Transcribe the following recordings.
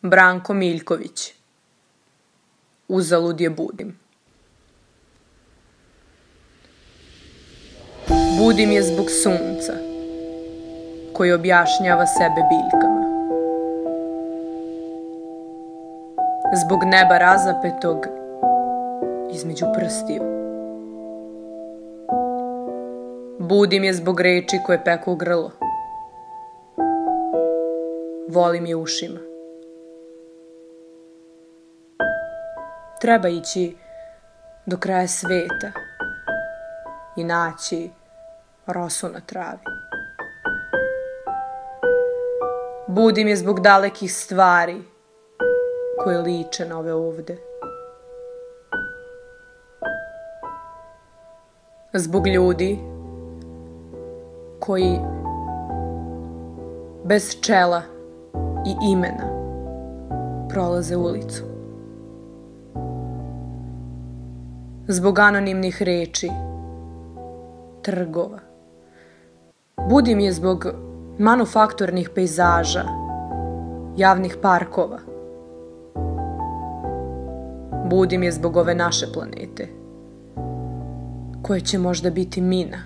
Branko Miljković. Uzalud je budim. Budim je zbog sunca, koji objašnjava sebe biljkama. Zbog neba razapetog između prstiju. Budim je zbog reči koje peku grlo. Volim je ušima. Treba ići do kraja sveta i naći rosu na travi. Budim je zbog dalekih stvari koje liče na ove ovde. Zbog ljudi koji bez čela i imena prolaze ulicu. Zbog anonimnih reči, trgova. Budim je zbog manufakturnih pejzaža, javnih parkova. Budim je zbog ove naše planete, koje će možda biti mina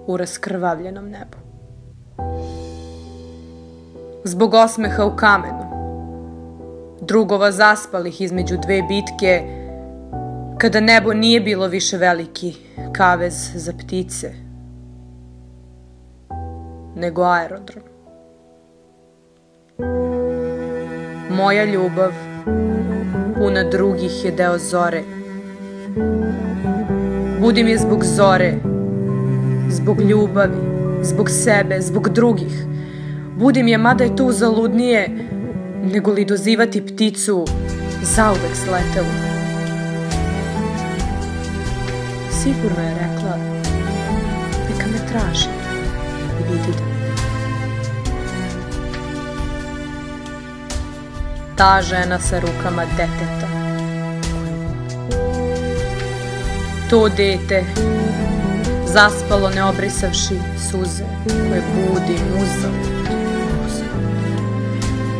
u raskrvavljenom nebu. Zbog osmeha u kamenu, drugova zaspalih između dve bitke, kada nebo nije bilo više veliki kavez za ptice, nego aerodrom. Moja ljubav, puna drugih, je deo zore. Budim je zbog zore, zbog ljubavi, zbog sebe, zbog drugih. Budim je, mada je to uzaludnije nego li dozivati pticu zauvek sletelu. Sigurno je rekla, neka me traži i vidi da me. Ta žena sa rukama deteta. To dete, zaspalo ne obrisavši suze, koje budim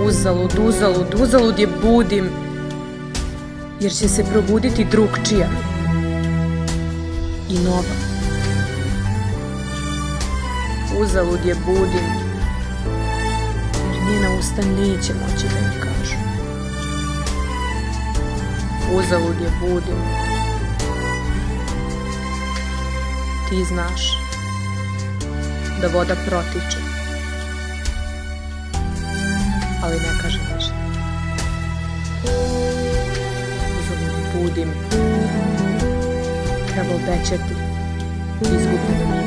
uzalud. Uzalud je budim, jer će se probuditi drugčija i nova. Uzalud je budim, jer njena usta neće moći da mi kažu. Uzalud je budim, ti znaš da voda protiče, ali ne kaže ništa. Uzalud je budim, treba obećati izgubljeno